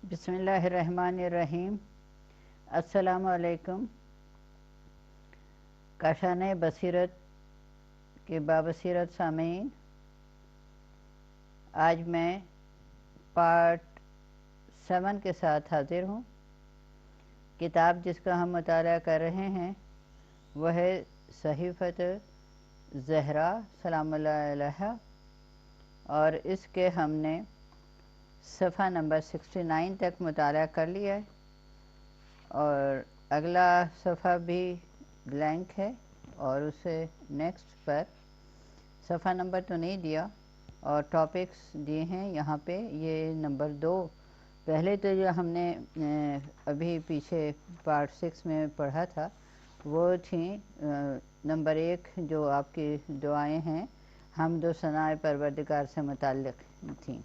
بسم اللہ الرحمن الرحیم۔ السلام علیکم۔ کاشان بصیرت کے بابصیرت سامعین، آج میں پارٹ 7 کے ساتھ حاضر ہوں۔ کتاب جس کا ہم مطالعہ کر رہے ہیں وہ ہے صحیفۃ زہرا سلام اللہ علیہا، اور اس کے ہم نے صفحہ نمبر 69 تک مطالعہ کر لیا ہے، اور اگلا صفحہ بھی بلینک ہے اور اسے نیکسٹ پر صفحہ نمبر تو نہیں دیا اور ٹاپکس دیے ہیں یہاں پہ۔ یہ نمبر 2 پہلے تو جو ہم نے ابھی پیچھے پارٹ 6 میں پڑھا تھا وہ تھیں نمبر 1 جو آپ کی دعائیں ہیں حمد و ثناء پروردگار سے متعلق تھیں۔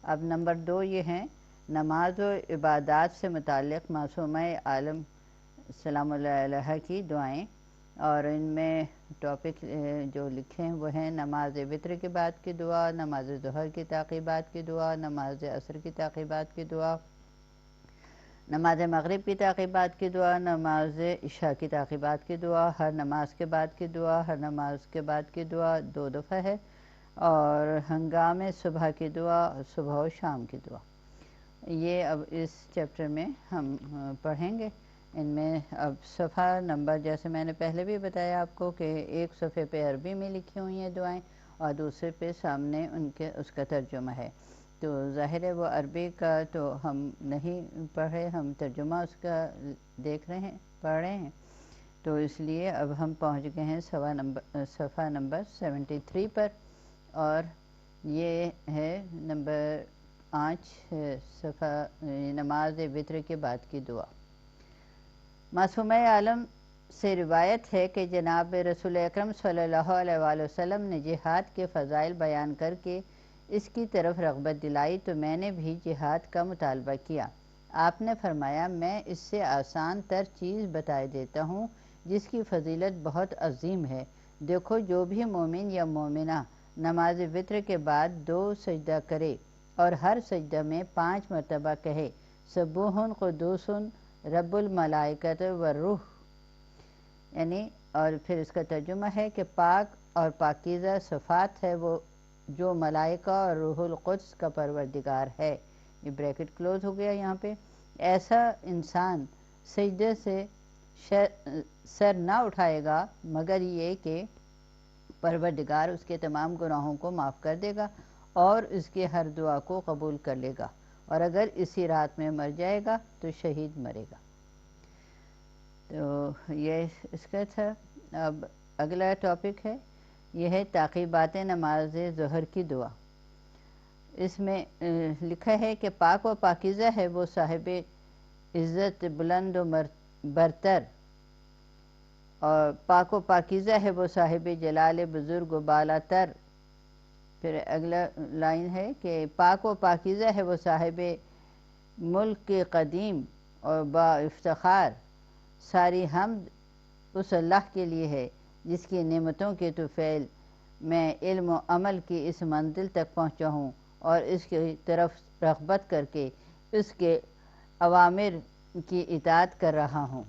اب نمبر 2 یہ ہیں نماز و عبادات سے متعلق معصومہ عالم سلام اللہ علیہ کی دعائیں، اور ان میں ٹاپک جو لکھے ہیں وہ ہیں نماز وتر کے بعد کی دعا، نماز ظہر کی تعقیبات کی دعا، نماز عصر کی تعقیبات کی دعا، نماز مغرب کی تعقیبات کی دعا، نماز عشاء کی تعقیبات کی دعا، ہر نماز کے بعد کی دعا، ہر نماز کے بعد کی دعا 2 دفعہ ہے، اور ہنگام صبح کی دعا، صبح و شام کی دعا۔ یہ اب اس چیپٹر میں ہم پڑھیں گے۔ ان میں اب صفحہ نمبر جیسے میں نے پہلے بھی بتایا آپ کو کہ ایک صفحے پہ عربی میں لکھی ہوئی ہیں دعائیں اور دوسرے پہ سامنے اس کا ترجمہ ہے، تو ظاہر ہے وہ عربی کا تو ہم نہیں پڑھے، ہم ترجمہ اس کا دیکھ رہے ہیں، پڑھ رہے ہیں، تو اس لیے اب ہم پہنچ گئے ہیں صفحہ نمبر 73 پر، اور یہ ہے نمبر 5 صفحہ نماز وتر کے بعد کی دعا۔ معصومہ عالم سے روایت ہے کہ جناب رسول اکرم صلی اللہ علیہ وآلہ وسلم نے جہاد کے فضائل بیان کر کے اس کی طرف رغبت دلائی تو میں نے بھی جہاد کا مطالبہ کیا۔ آپ نے فرمایا میں اس سے آسان تر چیز بتائے دیتا ہوں جس کی فضیلت بہت عظیم ہے۔ دیکھو جو بھی مومن یا مومنہ نماز وتر کے بعد 2 سجدہ کرے اور ہر سجدہ میں 5 مرتبہ کہے سبوح قدوس رب الملائکۃ والروح، یعنی، اور پھر اس کا ترجمہ ہے کہ پاک اور پاکیزہ صفات ہے وہ جو ملائکہ اور روح القدس کا پروردگار ہے۔ یہ بریکٹ کلوز ہو گیا یہاں پہ۔ ایسا انسان سجدے سے سر نہ اٹھائے گا مگر یہ کہ پروردگار اس کے تمام گناہوں کو معاف کر دے گا اور اس کی ہر دعا کو قبول کر لے گا، اور اگر اسی رات میں مر جائے گا تو شہید مرے گا۔ تو یہ اس کا تھا۔ اب اگلا ٹاپک ہے، یہ ہے تعقیبات نماز ظہر کی دعا۔ اس میں لکھا ہے کہ پاک و پاکیزہ ہے وہ صاحب عزت بلند و برتر، اور پاک و پاکیزہ ہے وہ صاحب جلال بزرگ و بالا تر۔ پھر اگلا لائن ہے کہ پاک و پاکیزہ ہے وہ صاحب ملک کے قدیم اور با افتخار، ساری حمد اس اللہ کے لیے ہے جس کی نعمتوں کے طفیل میں علم و عمل کی اس منزل تک پہنچا ہوں اور اس کی طرف رغبت کر کے اس کے اوامر کی اطاعت کر رہا ہوں۔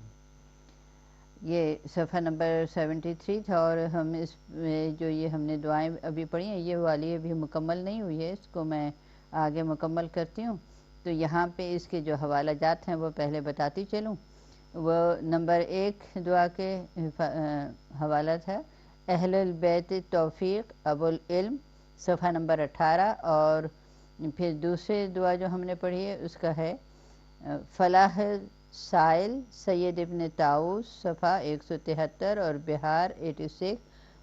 یہ صفحہ نمبر 73 تھا، اور ہم اس میں جو یہ ہم نے دعائیں ابھی پڑھی ہیں یہ والی ابھی مکمل نہیں ہوئی ہے، اس کو میں آگے مکمل کرتی ہوں۔ تو یہاں پہ اس کے جو حوالہ جات ہیں وہ پہلے بتاتی چلوں۔ وہ نمبر 1 دعا کے حوالہ تھا اہل البیت توفیق ابو العلم، صفحہ نمبر 18، اور پھر دوسری دعا جو ہم نے پڑھی ہے اس کا ہے فلاح سائل سید ابن طاؤس، صفحہ 173، اور بہار 86،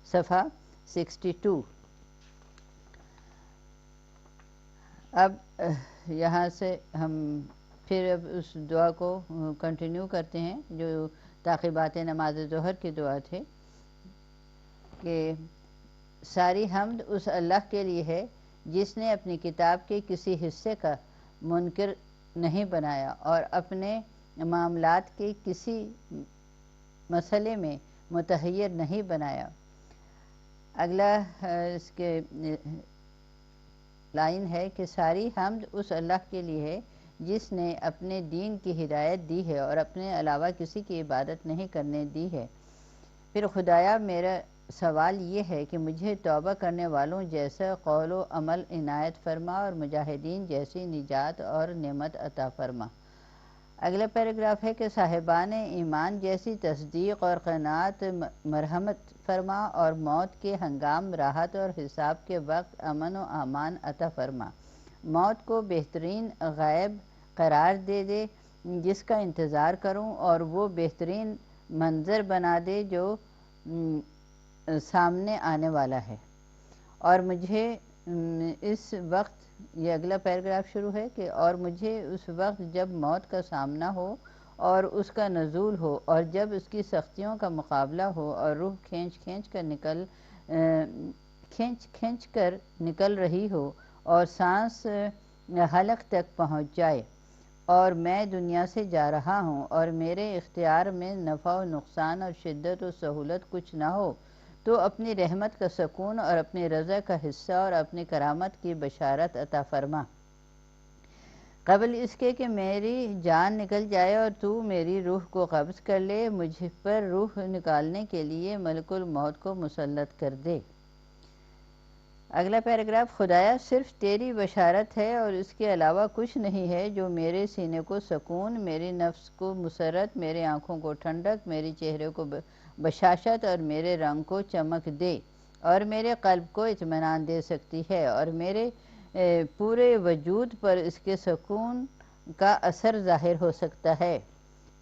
صفحہ 62۔ اب یہاں سے ہم پھر اب اس دعا کو کنٹینیو کرتے ہیں جو تعقیبات نماز ظہر کی دعا تھے، کہ ساری حمد اس اللہ کے لیے ہے جس نے اپنی کتاب کے کسی حصے کا منکر نہیں بنایا اور اپنے معاملات کے کسی مسئلے میں متحیر نہیں بنایا۔ اگلا اس کے لائن ہے کہ ساری حمد اس اللہ کے لیے ہے جس نے اپنے دین کی ہدایت دی ہے اور اپنے علاوہ کسی کی عبادت نہیں کرنے دی ہے۔ پھر خدایا میرا سوال یہ ہے کہ مجھے توبہ کرنے والوں جیسا قول و عمل عنایت فرما اور مجاہدین جیسی نجات اور نعمت عطا فرما۔ اگلا پیراگراف ہے کہ صاحبان ایمان جیسی تصدیق اور قناعت مرحمت فرما اور موت کے ہنگام راحت اور حساب کے وقت امن و امان عطا فرما۔ موت کو بہترین غائب قرار دے دے جس کا انتظار کروں، اور وہ بہترین منظر بنا دے جو سامنے آنے والا ہے، اور مجھے اس وقت، یہ اگلا پیراگراف شروع ہے کہ اور مجھے اس وقت جب موت کا سامنا ہو اور اس کا نزول ہو اور جب اس کی سختیوں کا مقابلہ ہو اور روح کھینچ کھینچ کر نکل رہی ہو اور سانس حلق تک پہنچ جائے اور میں دنیا سے جا رہا ہوں اور میرے اختیار میں نفع و نقصان اور شدت و سہولت کچھ نہ ہو، تو اپنی رحمت کا سکون اور اپنی رضا کا حصہ اور اپنی کرامت کی بشارت عطا فرما۔ قبل اس کے کہ میری جان نکل جائے اور تو میری روح کو قبض کر لے، مجھ پر روح نکالنے کے لیے ملک الموت کو مسلط کر دے۔ اگلا پیراگراف، خدایا صرف تیری بشارت ہے اور اس کے علاوہ کچھ نہیں ہے جو میرے سینے کو سکون، میری نفس کو مسرت، میرے آنکھوں کو ٹھنڈک، میرے چہرے کو بشاشت اور میرے رنگ کو چمک دے اور میرے قلب کو اطمینان دے سکتی ہے اور میرے پورے وجود پر اس کے سکون کا اثر ظاہر ہو سکتا ہے۔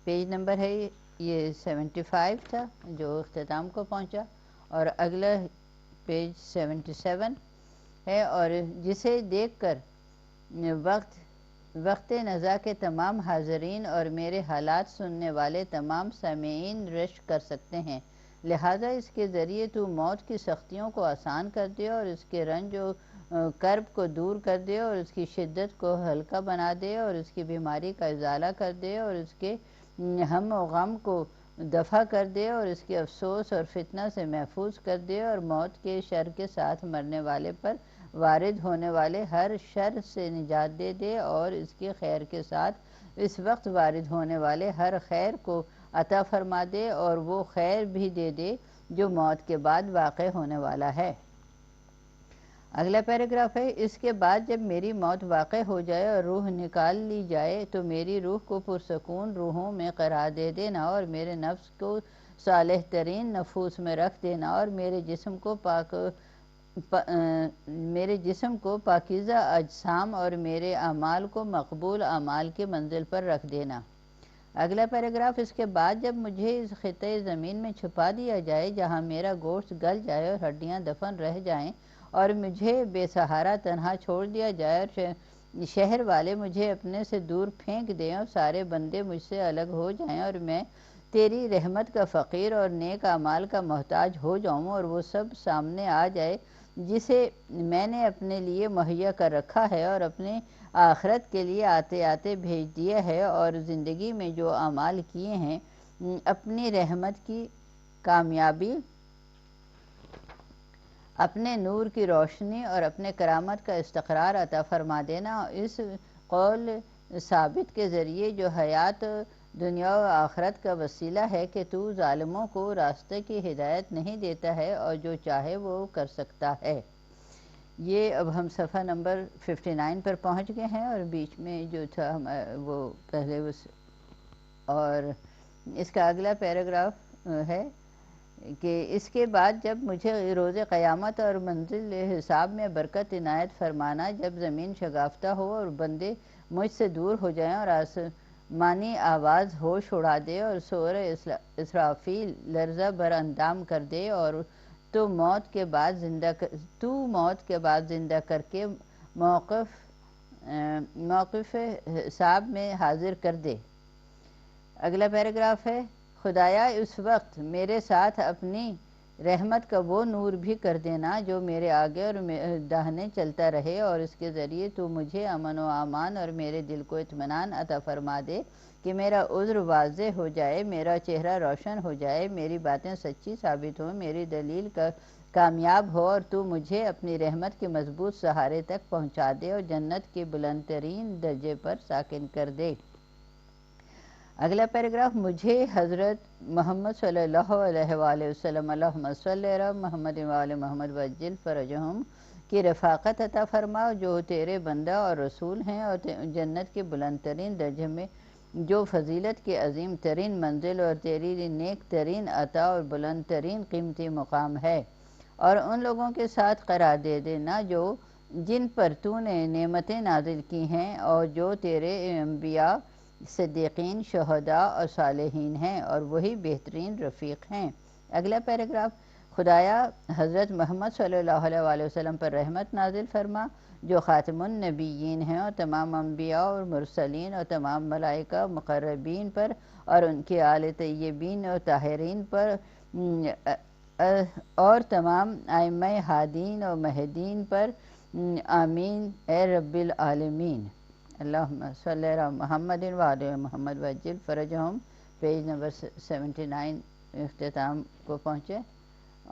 پیج نمبر ہے یہ 75 تھا جو اختتام کو پہنچا، اور اگلا پیج 77 ہے، اور جسے دیکھ کر وقت نزا کے تمام حاضرین اور میرے حالات سننے والے تمام سامعین رشک کر سکتے ہیں، لہٰذا اس کے ذریعے تو موت کی سختیوں کو آسان کر دے اور اس کے رنج و کرب کو دور کر دے اور اس کی شدت کو ہلکا بنا دے اور اس کی بیماری کا ازالہ کر دے اور اس کے ہم و غم کو دفع کر دے اور اس کے افسوس اور فتنہ سے محفوظ کر دے اور موت کے شر کے ساتھ مرنے والے پر وارد ہونے والے ہر شر سے نجات دے دے اور اس کے خیر کے ساتھ اس وقت وارد ہونے والے ہر خیر کو عطا فرما دے اور وہ خیر بھی دے دے جو موت کے بعد واقع ہونے والا ہے۔ اگلا پیراگراف ہے، اس کے بعد جب میری موت واقع ہو جائے اور روح نکال لی جائے تو میری روح کو پرسکون روحوں میں قرار دے دینا اور میرے نفس کو صالح ترین نفوس میں رکھ دینا اور میرے جسم کو پاکیزہ اجسام اور میرے اعمال کو مقبول اعمال کی منزل پر رکھ دینا۔ اگلا پیراگراف، اس کے بعد جب مجھے اس خطے زمین میں چھپا دیا جائے جہاں میرا گوشت گل جائے اور ہڈیاں دفن رہ جائیں اور مجھے بے سہارا تنہا چھوڑ دیا جائے اور شہر والے مجھے اپنے سے دور پھینک دیں اور سارے بندے مجھ سے الگ ہو جائیں اور میں تیری رحمت کا فقیر اور نیک اعمال کا محتاج ہو جاؤں اور وہ سب سامنے آ جائے جسے میں نے اپنے لیے مہیا کر رکھا ہے اور اپنے آخرت کے لیے آتے آتے بھیج دیا ہے، اور زندگی میں جو اعمال کیے ہیں اپنی رحمت کی کامیابی، اپنے نور کی روشنی اور اپنے کرامت کا استقرار عطا فرما دینا، اس قول ثابت کے ذریعے جو حیات دنیا و آخرت کا وسیلہ ہے کہ تو ظالموں کو راستے کی ہدایت نہیں دیتا ہے اور جو چاہے وہ کر سکتا ہے۔ یہ اب ہم صفحہ نمبر 59 پر پہنچ گئے ہیں، اور بیچ میں جو تھا وہ پہلے اور اس کا اگلا پیراگراف ہے کہ اس کے بعد جب مجھے روز قیامت اور منزل حساب میں برکت عنایت فرمانا، جب زمین شگافتہ ہو اور بندے مجھ سے دور ہو جائیں اور آسمانی آواز ہوش اڑا دے اور صور اسرافیل لرزہ بر اندام کر دے اور تو موت کے بعد زندہ کر کے موقف حساب میں حاضر کر دے۔ اگلا پیراگراف ہے، خدایا اس وقت میرے ساتھ اپنی رحمت کا وہ نور بھی کر دینا جو میرے آگے اور داہنے چلتا رہے اور اس کے ذریعے تو مجھے امن و امان اور میرے دل کو اطمینان عطا فرما دے کہ میرا عذر واضح ہو جائے، میرا چہرہ روشن ہو جائے، میری باتیں سچی ثابت ہوں، میری دلیل کا کامیاب ہو اور تو مجھے اپنی رحمت کے مضبوط سہارے تک پہنچا دے اور جنت کے بلند ترین درجے پر ساکن کر دے۔ اگلا پیراگراف، مجھے حضرت محمد صلی اللہ علیہ وآلہ وسلم اللہم صلی علی محمد وآل محمد وعجل فرجہم کی رفاقت عطا فرما، جو تیرے بندہ اور رسول ہیں، اور جنت کے بلند ترین درجے میں جو فضیلت کی عظیم ترین منزل اور تیری نیک ترین عطا اور بلند ترین قیمتی مقام ہے، اور ان لوگوں کے ساتھ قرار دے دینا جو جن پر تو نے نعمتیں نازل کی ہیں اور جو تیرے انبیاء، صدیقین، شہداء اور صالحین ہیں، اور وہی بہترین رفیق ہیں۔ اگلا پیراگراف، خدایا حضرت محمد صلی اللہ علیہ وآلہ وسلم پر رحمت نازل فرما، جو خاتم النبیین ہیں، اور تمام انبیاء اور مرسلین اور تمام ملائکہ مقربین پر اور ان کے آل طیبین اور طاہرین پر اور تمام ائمہ ہادین اور مہدین پر، آمین اے رب العالمین۔ اللہم صلی علی محمد وآل محمد وعجل فرجہم، پیج نمبر 79 اختتام کو پہنچے،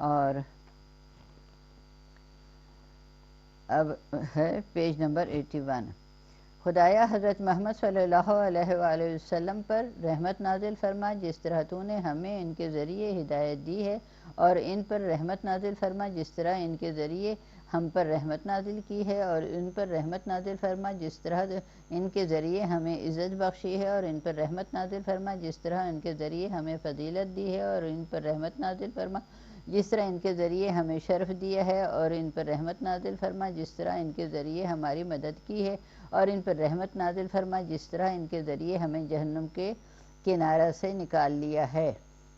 اور اب ہے پیج نمبر 81۔ خدایا حضرت محمد صلی اللہ علیہ وآلہ وسلم پر رحمت نازل فرما، جس طرح تو نے ہمیں ان کے ذریعے ہدایت دی ہے، اور ان پر رحمت نازل فرما جس طرح ان کے ذریعے ہم پر رحمت نازل کی ہے، اور ان پر رحمت نازل فرما جس طرح ان کے ذریعے ہمیں عزت بخشی ہے، اور ان پر رحمت نازل فرما جس طرح ان کے ذریعے ہمیں فضیلت دی ہے، اور ان پر رحمت نازل فرما جس طرح ان کے ذریعے ہمیں شرف دیا ہے، اور ان پر رحمت نازل فرما جس طرح ان کے ذریعے ہماری مدد کی ہے، اور ان پر رحمت نازل فرما جس طرح ان کے ذریعے ہمیں جہنم کے کنارہ سے نکال لیا ہے۔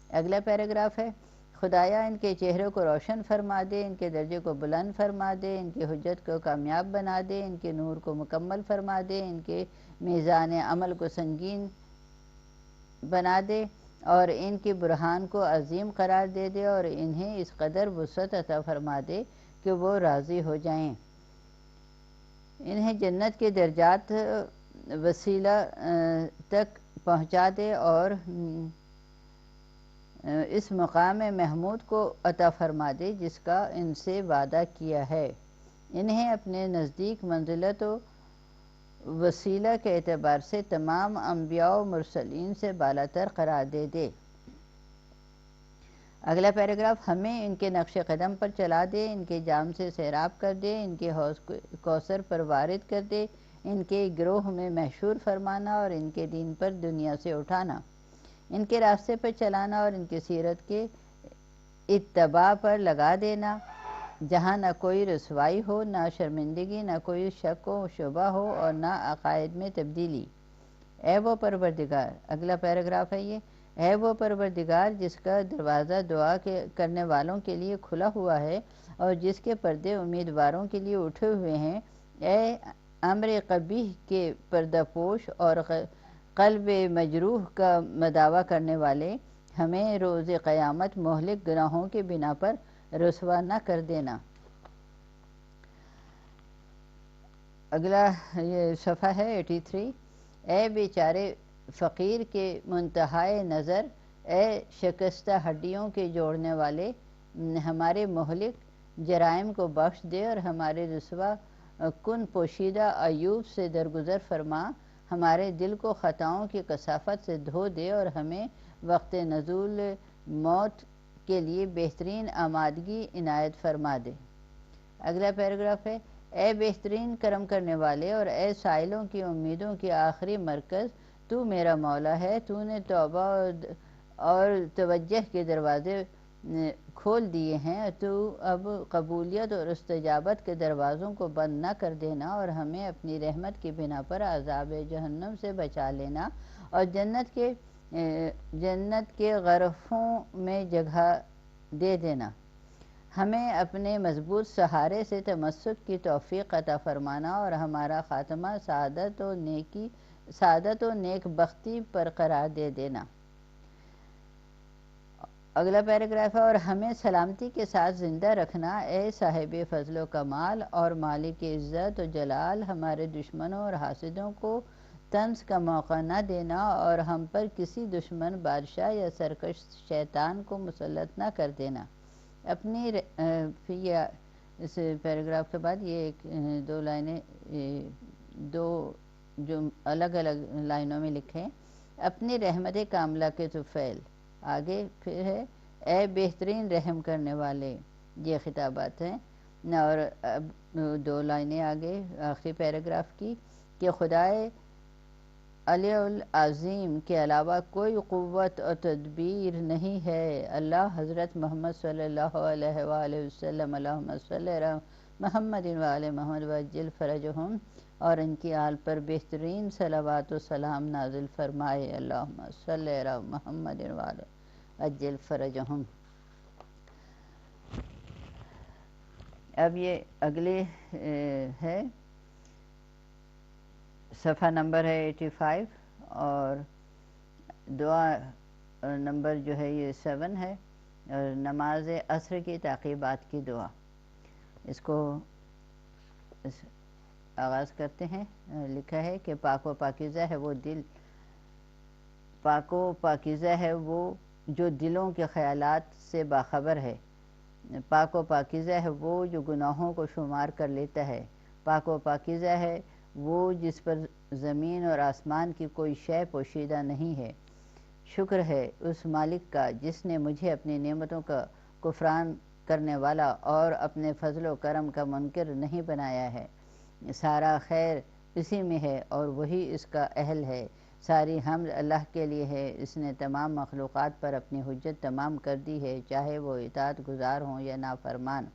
اگلا پیراگراف ہے، خدایا ان کے چہروں کو روشن فرما دے، ان کے درجے کو بلند فرما دے، ان کی حجت کو کامیاب بنا دے، ان کے نور کو مکمل فرما دے، ان کے میزان عمل کو سنگین بنا دے، اور ان کے برہان کو عظیم قرار دے دے، اور انہیں اس قدر وسعت عطا فرما دے کہ وہ راضی ہو جائیں۔ انہیں جنت کے درجات وسیلہ تک پہنچا دے، اور اس مقام محمود کو عطا فرما دے جس کا ان سے وعدہ کیا ہے۔ انہیں اپنے نزدیک منزلت و وسیلہ کے اعتبار سے تمام انبیاء و مرسلین سے بالا تر قرار دے دے۔ اگلا پیراگراف، ہمیں ان کے نقش قدم پر چلا دے، ان کے جام سے سیراب کر دے، ان کے حوض کوثر پر وارد کر دے، ان کے گروہ میں محشور فرمانا، اور ان کے دین پر دنیا سے اٹھانا، ان کے راستے پر چلانا، اور ان کی سیرت کے اتباع پر لگا دینا، جہاں نہ کوئی رسوائی ہو، نہ شرمندگی، نہ کوئی شک و شبہ ہو، اور نہ عقائد میں تبدیلی۔ اے وہ پروردگار، اگلا پیراگراف ہے یہ، اے وہ پروردگار جس کا دروازہ دعا کرنے والوں کے لیے کھلا ہوا ہے، اور جس کے پردے امیدواروں کے لیے اٹھے ہوئے ہیں، اے امر قبیح کے پردہ پوش اور قلب مجروح کا مداوع کرنے والے، ہمیں روز قیامت مہلک گناہوں کے بنا پر رسوا نہ کر دینا۔ اگلا یہ صفحہ ہے 83۔ اے بیچارے فقیر کے منتہائے نظر، اے شکستہ ہڈیوں کے جوڑنے والے، ہمارے مہلک جرائم کو بخش دے، اور ہمارے رسوا کن پوشیدہ عیوب سے درگزر فرما، ہمارے دل کو خطاؤں کی کثافت سے دھو دے، اور ہمیں وقت نزول موت کے لیے بہترین آمادگی عنایت فرما دے۔ اگلا پیراگراف ہے، اے بہترین کرم کرنے والے اور اے سائلوں کی امیدوں کی آخری مرکز، تو میرا مولا ہے، تو نے توبہ اور توجہ کے دروازے کھول دیے ہیں، تو اب قبولیت اور استجابت کے دروازوں کو بند نہ کر دینا، اور ہمیں اپنی رحمت کی بنا پر عذاب جہنم سے بچا لینا، اور جنت کے غرفوں میں جگہ دے دینا۔ ہمیں اپنے مضبوط سہارے سے تمسک کی توفیق عطا فرمانا، اور ہمارا خاتمہ سعادت و نیک بختی پر قرار دے دینا۔ اگلا پیراگراف ہے، اور ہمیں سلامتی کے ساتھ زندہ رکھنا، اے صاحب فضل و کمال اور مالک عزت و جلال، ہمارے دشمنوں اور حاسدوں کو طنز کا موقع نہ دینا، اور ہم پر کسی دشمن بادشاہ یا سرکش شیطان کو مسلط نہ کر دینا۔ اپنی پھر یہ اس پیراگراف کے بعد یہ ایک دو لائنیں دو جو الگ الگ لائنوں میں لکھیں، اپنی رحمت کاملہ کے تو فعل، آگے پھر ہے اے بہترین رحم کرنے والے، یہ خطابات ہیں، اور اب دو لائنیں آگے آخری پیراگراف کی کہ خدائے علی العظیم کے علاوہ کوئی قوت اور تدبیر نہیں ہے۔ اللہ حضرت محمد صلی اللہ علیہ وآلہ وسلم، اللہم صلی علی محمد وآل محمد وعجل فرجہم، اور ان کی آل پر بہترین صلوات و سلام نازل فرمائے، اللہم صلی علی محمد وآل عجل فرجہم۔ اب یہ اگلے ہے صفحہ نمبر ہے 85، اور دعا نمبر جو ہے یہ 7 ہے، اور نماز عصر کی تعقیبات کی دعا۔ اس کو آغاز کرتے ہیں۔ لکھا ہے کہ پاک و پاکیزہ ہے وہ دل، پاک و پاکیزہ ہے وہ جو دلوں کے خیالات سے باخبر ہے، پاک و پاکیزہ ہے وہ جو گناہوں کو شمار کر لیتا ہے، پاک و پاکیزہ ہے وہ جس پر زمین اور آسمان کی کوئی شے پوشیدہ نہیں ہے۔ شکر ہے اس مالک کا جس نے مجھے اپنی نعمتوں کا کفران کرنے والا اور اپنے فضل و کرم کا منکر نہیں بنایا ہے۔ سارا خیر اسی میں ہے اور وہی اس کا اہل ہے۔ ساری حمد اللہ کے لیے ہے، اس نے تمام مخلوقات پر اپنی حجت تمام کر دی ہے، چاہے وہ اطاعت گزار ہوں یا نافرمان۔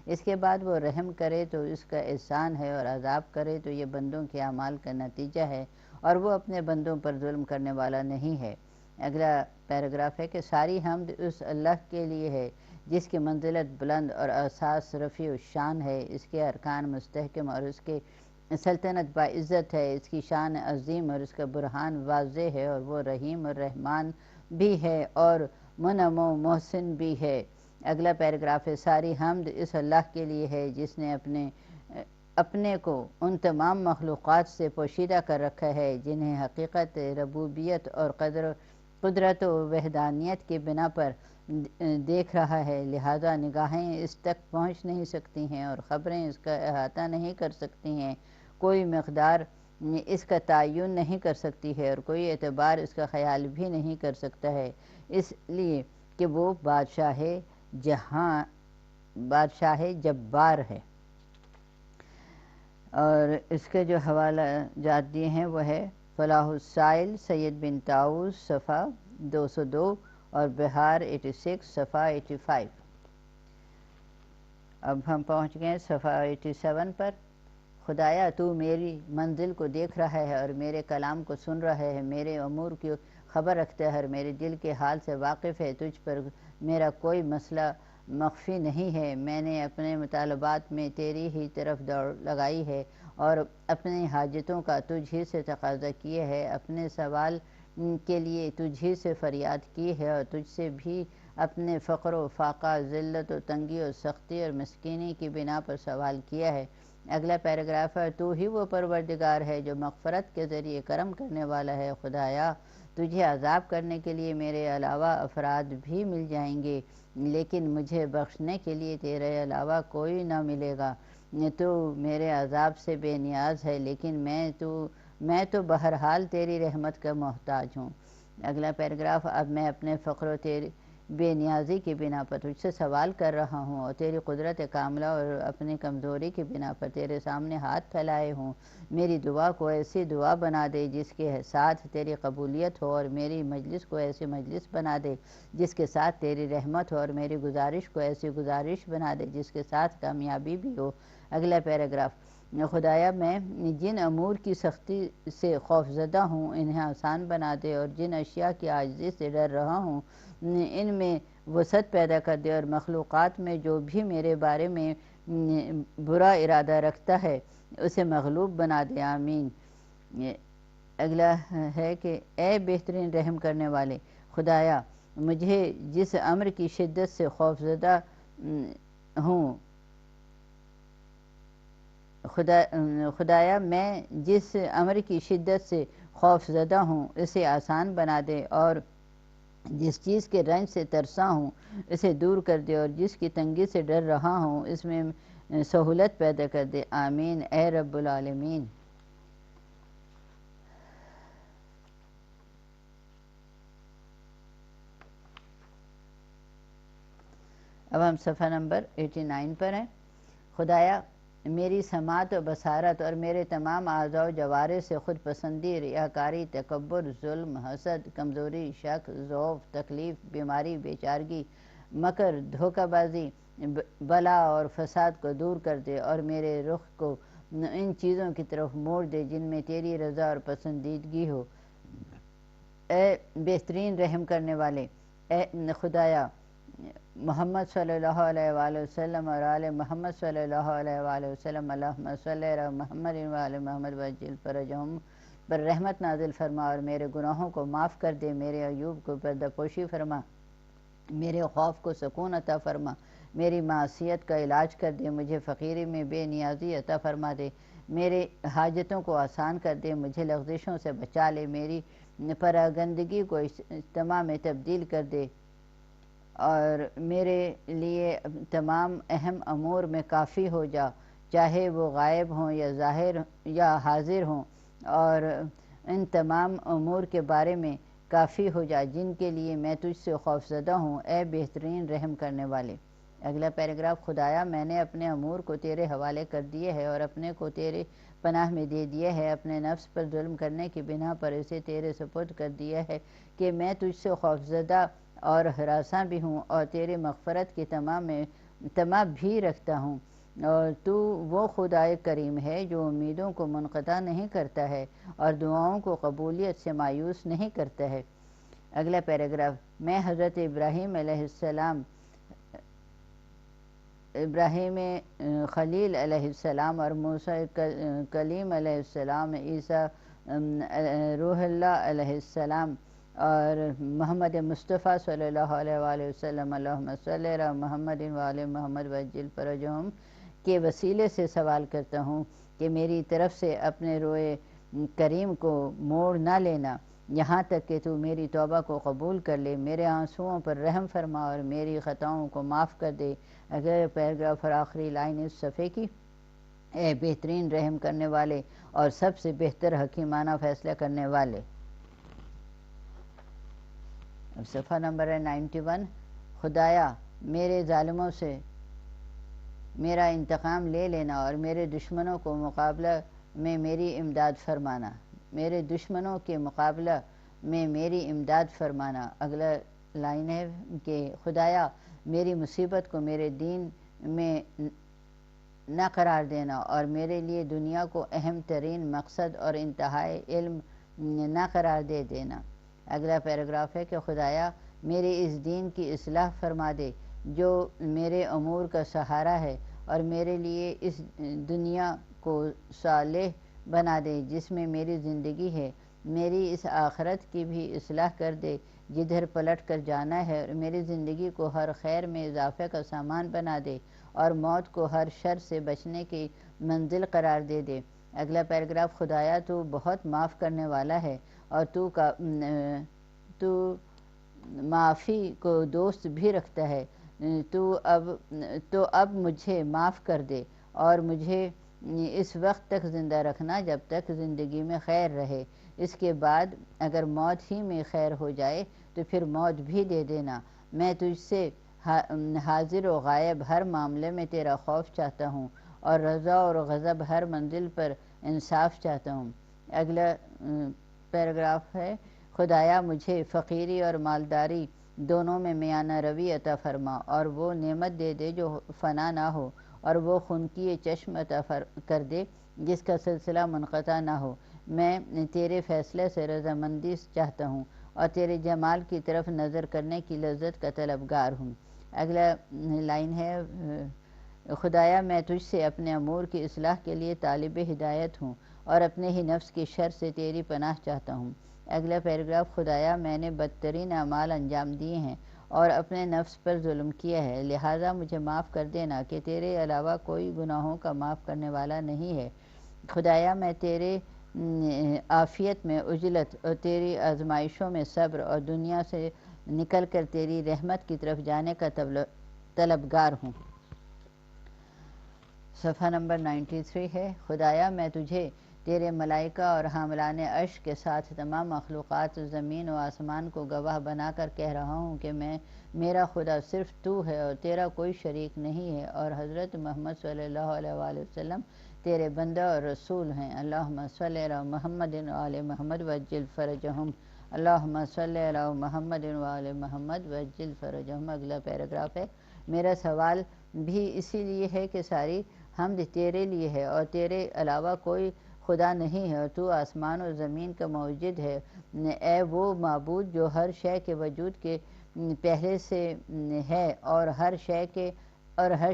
اس کے بعد وہ رحم کرے تو اس کا احسان ہے، اور عذاب کرے تو یہ بندوں کے اعمال کا نتیجہ ہے، اور وہ اپنے بندوں پر ظلم کرنے والا نہیں ہے۔ اگلا پیراگراف ہے کہ ساری حمد اس اللہ کے لیے ہے جس کی منزلت بلند اور اساس رفیع الشان ہے، اس کے ارکان مستحکم اور اس کے سلطنت باعزت ہے، اس کی شان عظیم اور اس کا برہان واضح ہے، اور وہ رحیم اور رحمان بھی ہے اور منعم و محسن بھی ہے۔ اگلا پیراگراف ہے ساری حمد اس اللہ کے لیے ہے جس نے اپنے کو ان تمام مخلوقات سے پوشیدہ کر رکھا ہے جنہیں حقیقت ربوبیت اور قدرت و وحدانیت کی بنا پر دیکھ رہا ہے، لہذا نگاہیں اس تک پہنچ نہیں سکتی ہیں اور خبریں اس کا احاطہ نہیں کر سکتی ہیں، کوئی مقدار اس کا تعین نہیں کر سکتی ہے اور کوئی اعتبار اس کا خیال بھی نہیں کر سکتا ہے، اس لیے کہ وہ بادشاہ جبار ہے۔ اور اس کے جو حوالہ جات دیے ہیں وہ ہے فلاح السائل سید بن طاؤس صفحہ 202 اور بہار 86 صفحہ 85۔ اب ہم پہنچ گئے صفحہ 87 پر۔ خدایا تو میری منزل کو دیکھ رہا ہے اور میرے کلام کو سن رہا ہے، میرے امور کی خبر رکھتا ہے اور میرے دل کے حال سے واقف ہے، تجھ پر میرا کوئی مسئلہ مخفی نہیں ہے، میں نے اپنے مطالبات میں تیری ہی طرف دوڑ لگائی ہے اور اپنی حاجتوں کا تجھ ہی سے تقاضا کیے ہے، اپنے سوال کے لیے تجھ ہی سے فریاد کی ہے اور تجھ سے بھی اپنے فقر و فاقہ، ذلت و تنگی اور سختی اور مسکینی کی بنا پر سوال کیا ہے۔ اگلا پیراگراف ہے تو ہی وہ پروردگار ہے جو مغفرت کے ذریعے کرم کرنے والا ہے۔ خدایا تجھے عذاب کرنے کے لیے میرے علاوہ افراد بھی مل جائیں گے، لیکن مجھے بخشنے کے لیے تیرے علاوہ کوئی نہ ملے گا، تو میرے عذاب سے بے نیاز ہے، لیکن میں تو بہرحال تیری رحمت کا محتاج ہوں۔ اگلا پیراگراف اب میں اپنے فقر و تیری بے نیازی کی بنا پر تجھ سے سوال کر رہا ہوں اور تیری قدرت کاملہ اور اپنی کمزوری کی بنا پر تیرے سامنے ہاتھ پھیلائے ہوں، میری دعا کو ایسی دعا بنا دے جس کے ساتھ تیری قبولیت ہو، اور میری مجلس کو ایسی مجلس بنا دے جس کے ساتھ تیری رحمت ہو، اور میری گزارش کو ایسی گزارش بنا دے جس کے ساتھ کامیابی بھی ہو۔ اگلا پیراگراف خدایا میں جن امور کی سختی سے خوف زدہ ہوں انہیں آسان بنا دے، اور جن اشیاء کی عاجزی سے ڈر رہا ہوں ان میں وسعت پیدا کر دے، اور مخلوقات میں جو بھی میرے بارے میں برا ارادہ رکھتا ہے اسے مغلوب بنا دے، آمین۔ اگلا ہے کہ اے بہترین رحم کرنے والے، خدایا مجھے جس امر کی شدت سے خوف زدہ ہوں خدایا میں جس امر کی شدت سے خوف زدہ ہوں اسے آسان بنا دے، اور جس چیز کے رنج سے ترسا ہوں اسے دور کر دے، اور جس کی تنگی سے ڈر رہا ہوں اس میں سہولت پیدا کر دے۔ آمین اے رب العالمین۔ اب ہم صفحہ نمبر 89 پر ہیں۔ خدایا میری سماعت و بصارت اور میرے تمام اعضاء و جوارح سے خود پسندی، ریاکاری، تکبر، ظلم، حسد، کمزوری، شک، ضعف، تکلیف، بیماری، بیچارگی، مکر، دھوکہ بازی، بلا اور فساد کو دور کر دے، اور میرے رخ کو ان چیزوں کی طرف موڑ دے جن میں تیری رضا اور پسندیدگی ہو۔ اے بہترین رحم کرنے والے، اے خدایا محمد صلی اللہ علیہ وآلہ وسلم اور آل محمد صلی اللہ علیہ وآلہ وسلم، اللہم صلی علی محمد وآل محمد وعجل فرجہم پر رحمت نازل فرما، اور میرے گناہوں کو معاف کر دے، میرے عیوب کو پردہ پوشی فرما، میرے خوف کو سکون عطا فرما، میری معصیت کا علاج کر دے، مجھے فقیری میں بے نیازی عطا فرما دے، میرے حاجتوں کو آسان کر دے، مجھے لغزشوں سے بچا لے، میری پراگندگی کو اجتماع میں تبدیل کر دے، اور میرے لیے تمام اہم امور میں کافی ہو جا، چاہے وہ غائب ہوں یا ظاہر یا حاضر ہوں، اور ان تمام امور کے بارے میں کافی ہو جا جن کے لیے میں تجھ سے خوفزدہ ہوں، اے بہترین رحم کرنے والے۔ اگلا پیراگراف۔ خدایا میں نے اپنے امور کو تیرے حوالے کر دیے ہے اور اپنے کو تیرے پناہ میں دے دیا ہے، اپنے نفس پر ظلم کرنے کی بنا پر اسے تیرے سپرد کر دیا ہے کہ میں تجھ سے خوفزدہ اور ہراساں بھی ہوں، اور تیرے مغفرت کی طمع بھی رکھتا ہوں، اور تو وہ خدائے کریم ہے جو امیدوں کو منقطع نہیں کرتا ہے اور دعاؤں کو قبولیت سے مایوس نہیں کرتا ہے۔ اگلا پیراگراف۔ میں حضرت ابراہیم خلیل علیہ السلام اور موسیٰ کلیم علیہ السلام، عیسیٰ روح اللہ علیہ السلام اور محمد مصطفیٰ صلی اللہ علیہ وآلہ وسلم، اللہم صلی علی محمد وآل محمد وعجل فرجہم کے وسیلے سے سوال کرتا ہوں کہ میری طرف سے اپنے روئے کریم کو موڑ نہ لینا یہاں تک کہ تو میری توبہ کو قبول کر لے، میرے آنسوؤں پر رحم فرما اور میری خطاؤں کو معاف کر دے۔ اگر پیراگراف اور آخری لائن اس صفحے کی۔ اے بہترین رحم کرنے والے اور سب سے بہتر حکیمانہ فیصلہ کرنے والے۔ صفحہ نمبر ہے 91۔ خدایا میرے ظالموں سے میرا انتقام لے لینا اور میرے دشمنوں کو مقابلہ میں میری امداد فرمانا، میرے دشمنوں کے مقابلہ میں میری امداد فرمانا۔ اگلا لائن ہے کہ خدایا میری مصیبت کو میرے دین میں نہ قرار دینا اور میرے لیے دنیا کو اہم ترین مقصد اور انتہائی علم نہ قرار دے دینا۔ اگلا پیراگراف ہے کہ خدایا میرے اس دین کی اصلاح فرما دے جو میرے امور کا سہارا ہے، اور میرے لیے اس دنیا کو صالح بنا دے جس میں میری زندگی ہے، میری اس آخرت کی بھی اصلاح کر دے جدھر پلٹ کر جانا ہے، اور میری زندگی کو ہر خیر میں اضافے کا سامان بنا دے اور موت کو ہر شر سے بچنے کی منزل قرار دے دے۔ اگلا پیراگراف۔ خدایا تو بہت معاف کرنے والا ہے اور تو معافی کو دوست بھی رکھتا ہے، تو اب مجھے معاف کر دے اور مجھے اس وقت تک زندہ رکھنا جب تک زندگی میں خیر رہے، اس کے بعد اگر موت ہی میں خیر ہو جائے تو پھر موت بھی دے دینا۔ میں تجھ سے حاضر و غائب ہر معاملے میں تیرا خوف چاہتا ہوں اور رضا اور غضب ہر منزل پر انصاف چاہتا ہوں۔ اگلا پیراگراف ہے۔ خدایا مجھے فقیری اور مالداری دونوں میں میانہ روی عطا فرما، اور وہ نعمت دے دے جو فنا نہ ہو، اور وہ خنکی چشم عطا کر دے جس کا سلسلہ منقطع نہ ہو۔ میں تیرے فیصلے سے رضامندی چاہتا ہوں اور تیرے جمال کی طرف نظر کرنے کی لذت کا طلبگار ہوں۔ اگلا لائن ہے۔ خدایا میں تجھ سے اپنے امور کی اصلاح کے لیے طالب ہدایت ہوں اور اپنے ہی نفس کی شر سے تیری پناہ چاہتا ہوں۔ اگلا پیراگراف۔ خدایا میں نے بدترین اعمال انجام دیے ہیں اور اپنے نفس پر ظلم کیا ہے، لہٰذا مجھے معاف کر دینا کہ تیرے علاوہ کوئی گناہوں کا معاف کرنے والا نہیں ہے۔ خدایا میں تیرے عافیت میں عجلت اور تیری آزمائشوں میں صبر اور دنیا سے نکل کر تیری رحمت کی طرف جانے کا طلبگار ہوں۔ صفحہ نمبر 93 ہے۔ خدایا میں تجھے تیرے ملائکہ اور حاملان عرش کے ساتھ تمام مخلوقات زمین و آسمان کو گواہ بنا کر کہہ رہا ہوں کہ میرا خدا صرف تو ہے اور تیرا کوئی شریک نہیں ہے، اور حضرت محمد صلی اللہ علیہ وآلہ وسلم تیرے بندہ اور رسول ہیں۔ اللہم صلی علی محمد و آل محمد وعجل فرجہم۔ اللہم صلی علی محمد و آل محمد وعجل فرجہم۔ اگلا پیراگراف ہے۔ میرا سوال بھی اسی لیے ہے کہ ساری حمد تیرے لیے ہے اور تیرے علاوہ کوئی خدا نہیں ہے، اور تو آسمان و زمین کا موجد ہے، اے وہ معبود جو ہر شے کے وجود کے پہلے سے ہے اور ہر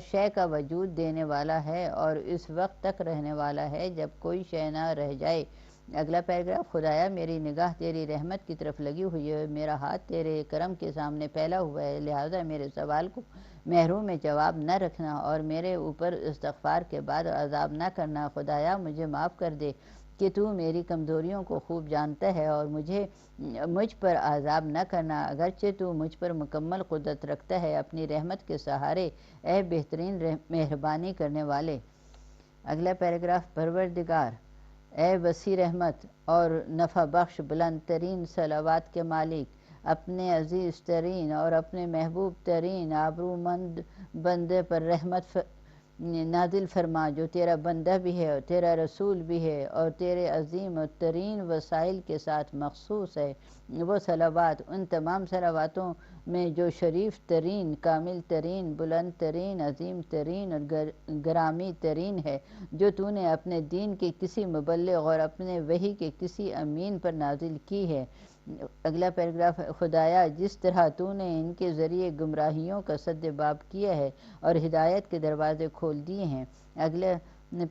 شے کا وجود دینے والا ہے اور اس وقت تک رہنے والا ہے جب کوئی شے نہ رہ جائے۔ اگلا پیراگراف۔ خدایا میری نگاہ تیری رحمت کی طرف لگی ہوئی ہے، میرا ہاتھ تیرے کرم کے سامنے پھیلا ہوا ہے، لہٰذا میرے سوال کو محروم جواب نہ رکھنا اور میرے اوپر استغفار کے بعد عذاب نہ کرنا۔ خدایا مجھے معاف کر دے کہ تو میری کمزوریوں کو خوب جانتا ہے، اور مجھ پر عذاب نہ کرنا اگرچہ تو مجھ پر مکمل قدرت رکھتا ہے۔ اپنی رحمت کے سہارے اے بہترین مہربانی کرنے والے۔ اگلا پیراگراف۔ پروردگار، اے وسیع رحمت اور نفع بخش، بلند ترین صلوات کے مالک، اپنے عزیز ترین اور اپنے محبوب ترین آبرومند بندے پر رحمت نازل فرما جو تیرا بندہ بھی ہے اور تیرا رسول بھی ہے اور تیرے عظیم و ترین وسائل کے ساتھ مخصوص ہے۔ وہ صلوات ان تمام صلواتوں میں جو شریف ترین، کامل ترین، بلند ترین، عظیم ترین اور گرامی ترین ہے، جو تو نے اپنے دین کے کسی مبلغ اور اپنے وحی کے کسی امین پر نازل کی ہے۔ اگلا پیراگراف۔ خدایا جس طرح تو نے ان کے ذریعے گمراہیوں کا سد باب کیا ہے اور ہدایت کے دروازے کھول دیے ہیں۔ اگلا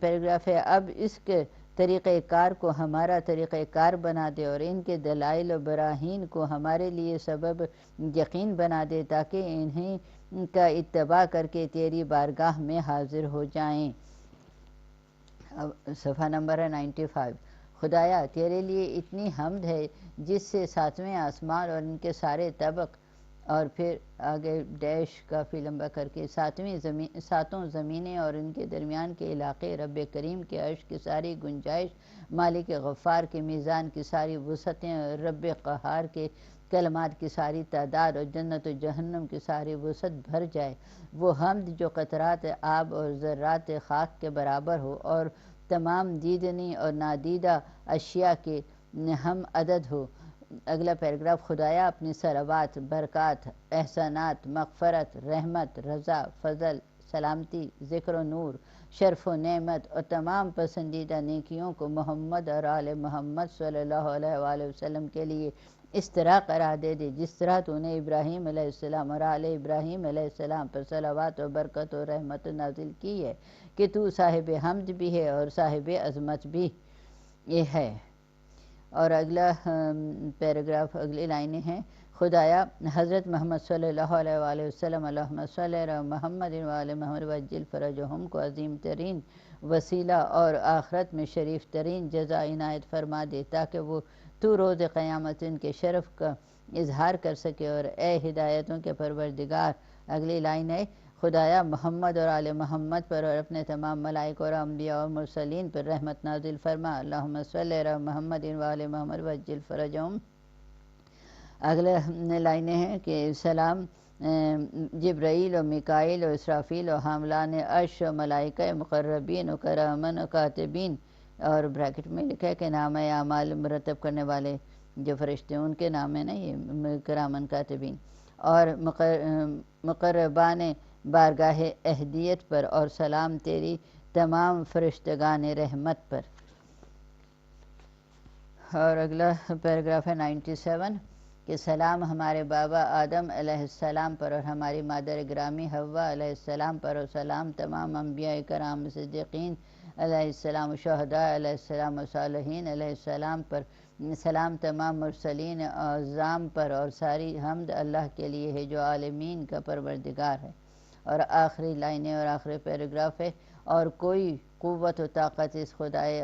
پیراگراف ہے۔ اب اس کے طریقہ کار کو ہمارا طریقہ کار بنا دے اور ان کے دلائل و براہین کو ہمارے لیے سبب یقین بنا دے تاکہ انہیں کا اتباع کر کے تیری بارگاہ میں حاضر ہو جائیں۔ صفحہ نمبر 95۔ خدایا تیرے لیے اتنی حمد ہے جس سے ساتویں آسمان اور ان کے سارے طبق، اور پھر آگے ڈیش کافی لمبا کر کے، ساتوں زمینیں اور ان کے درمیان کے علاقے، رب کریم کے عرش کی ساری گنجائش، مالک غفار کے میزان کی ساری وسعتیں، اور رب قہار کے کلمات کی ساری تعداد، اور جنت و جہنم کی ساری وسعت بھر جائے۔ وہ حمد جو قطرات آب اور ذرات خاک کے برابر ہو اور تمام دیدنی اور نادیدہ اشیاء کے ہم عدد ہو۔ اگلا پیراگراف۔ خدایا اپنی صلوات، برکات، احسانات، مغفرت، رحمت، رضا، فضل، سلامتی، ذکر و نور، شرف و نعمت اور تمام پسندیدہ نیکیوں کو محمد اور آل محمد صلی اللہ علیہ وآلہ وسلم کے لیے اس طرح قرار دے جس طرح تو نے ابراہیم علیہ السلام اور آل ابراہیم علیہ السلام پر صلوات و برکت و رحمت نازل کی ہے، کہ تو صاحب حمد بھی ہے اور صاحب عظمت بھی ہے۔ اور اگلا پیراگراف، اگلی لائنیں ہیں۔ خدایا حضرت محمد صلی اللہ علیہ وآلہ وسلم، اللہم صلی علی محمد و آل محمد وعجل فرجہم کو عظیم ترین وسیلہ اور آخرت میں شریف ترین جزا عنایت فرما دے تاکہ وہ تو روز قیامت ان کے شرف کا اظہار کر سکے۔ اور اے ہدایتوں کے پروردگار، اگلی لائن ہے۔ خدایا محمد اور آل محمد پر اور اپنے تمام ملائکہ اور انبیاء اور مرسلین پر رحمت نازل فرما۔ اللہم صلی علی محمد و آل محمد وعجل فرجہم۔ اگلے لائنیں ہیں کہ سلام جبرائیل و میکائیل و اسرافیل و حاملان عرش و ملائکہ مقربین و کرامن و کاتبین، اور بریکٹ میں لکھا ہے کہ نام اعمال مرتب کرنے والے جو فرشتے ان کے نام ہے نا، یہ کرامن کاتبین، اور مقربان بارگاہ اہدیت پر، اور سلام تیری تمام فرشتگان رحمت پر۔ اور اگلا پیراگراف ہے 97 کہ سلام ہمارے بابا آدم علیہ السلام پر اور ہماری مادر گرامی حوا علیہ السلام پر، اور سلام تمام انبیاء کرام، صدیقین علیہ السلام، شہداء علیہ السلام و صالحین علیہ السلام پر، سلام تمام مرسلین اعظام پر، اور ساری حمد اللہ کے لیے ہے جو عالمین کا پروردگار ہے۔ اور آخری لائنیں اور آخری پیراگراف ہے۔ اور کوئی قوت و طاقت اس خدائے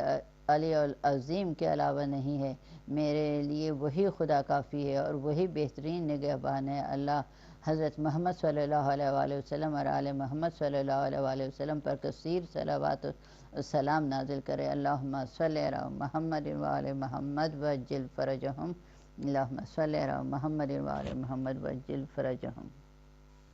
علی العظیم کے علاوہ نہیں ہے، میرے لیے وہی خدا کافی ہے اور وہی بہترین نگہبان ہے۔ اللہ حضرت محمد صلی اللہ علیہ وآلہ وسلم اور آل محمد صلی اللہ علیہ وآلہ وسلم پر کثیر صلوات و سلام نازل کرے۔ اللہم صلی علی محمد وآل محمد وعجل فرجہم، اللہم صلی علی محمد وآل محمد وعجل فرجہم۔